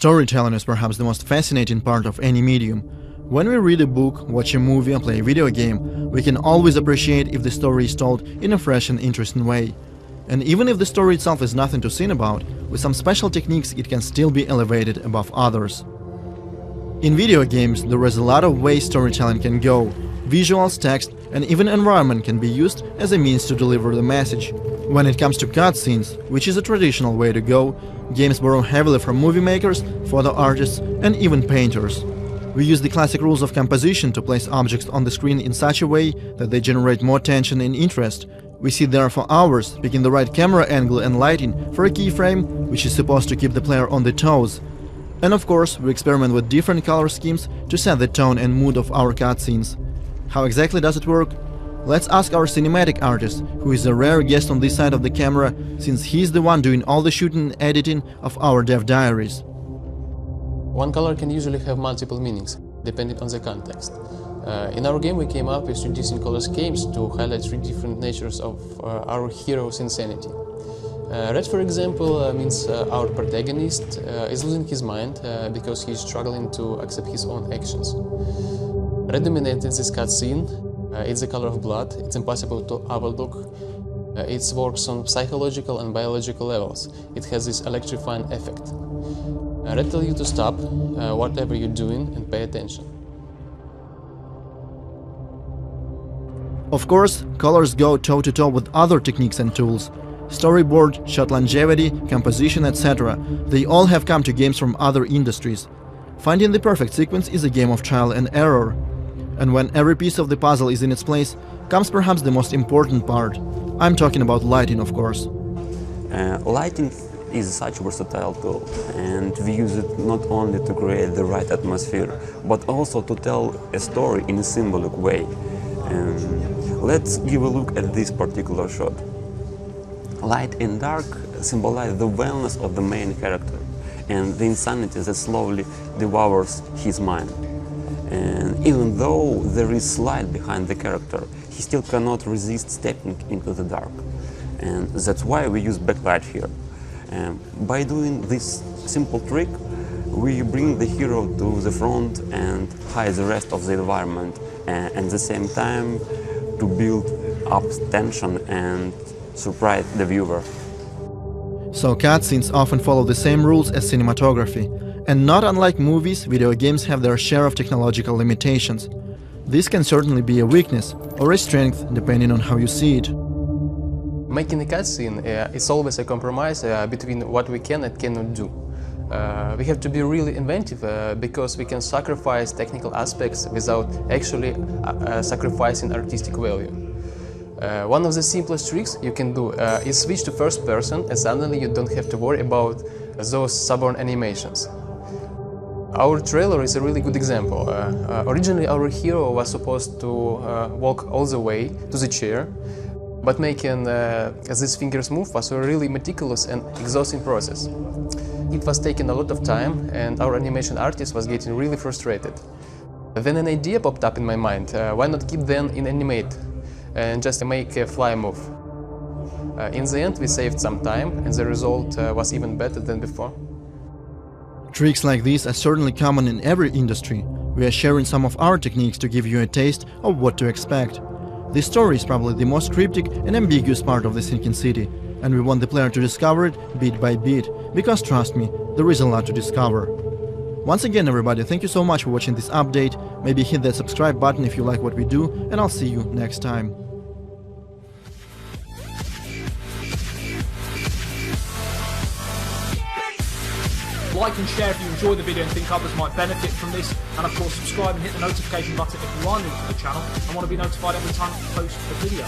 Storytelling is perhaps the most fascinating part of any medium. When we read a book, watch a movie or play a video game, we can always appreciate if the story is told in a fresh and interesting way. And even if the story itself is nothing to sing about, with some special techniques it can still be elevated above others. In video games, there is a lot of ways storytelling can go. Visuals, text, and even environment can be used as a means to deliver the message. When it comes to cutscenes, which is a traditional way to go, games borrow heavily from movie makers, photo artists, and even painters. We use the classic rules of composition to place objects on the screen in such a way that they generate more tension and interest. We sit there for hours, picking the right camera angle and lighting for a keyframe, which is supposed to keep the player on their toes. And of course, we experiment with different color schemes to set the tone and mood of our cutscenes. How exactly does it work? Let's ask our cinematic artist, who is a rare guest on this side of the camera, since he's the one doing all the shooting and editing of our dev diaries. One color can usually have multiple meanings, depending on the context. In our game we came up with reducing color schemes to highlight three different natures of our hero's insanity. Red, for example, means our protagonist is losing his mind because he's struggling to accept his own actions. Red dominated this cutscene. It's the color of blood. It's impossible to overlook. It works on psychological and biological levels. It has this electrifying effect. Red tells you to stop whatever you're doing and pay attention. Of course, colors go toe-to-toe with other techniques and tools. Storyboard, shot longevity, composition, etc. They all have come to games from other industries. Finding the perfect sequence is a game of trial and error. And when every piece of the puzzle is in its place, comes perhaps the most important part. I'm talking about lighting, of course. Lighting is such a versatile tool, and we use it not only to create the right atmosphere, but also to tell a story in a symbolic way. Let's give a look at this particular shot. Light and dark symbolize the wellness of the main character and the insanity that slowly devours his mind. And even though there is light behind the character, he still cannot resist stepping into the dark. And that's why we use backlight here. By doing this simple trick, we bring the hero to the front and hide the rest of the environment, and at the same time to build up tension and surprise the viewer. So cutscenes often follow the same rules as cinematography. And not unlike movies, video games have their share of technological limitations. This can certainly be a weakness or a strength, depending on how you see it. Making a cutscene is always a compromise between what we can and cannot do. We have to be really inventive because we can sacrifice technical aspects without actually sacrificing artistic value. One of the simplest tricks you can do is switch to first person, and suddenly you don't have to worry about those stubborn animations. Our trailer is a really good example. Originally our hero was supposed to walk all the way to the chair, but making these fingers move was a really meticulous and exhausting process. It was taking a lot of time, and our animation artist was getting really frustrated. Then an idea popped up in my mind: why not keep them in animate and just make a fly move? In the end we saved some time, and the result was even better than before. Tricks like these are certainly common in every industry. We are sharing some of our techniques to give you a taste of what to expect. The story is probably the most cryptic and ambiguous part of the Sinking City, and we want the player to discover it bit by bit, because trust me, there is a lot to discover. Once again everybody, thank you so much for watching this update. Maybe hit that subscribe button if you like what we do, and I'll see you next time. Like and share if you enjoy the video and think others might benefit from this, and of course subscribe and hit the notification button if you are new to the channel and want to be notified every time I post a video.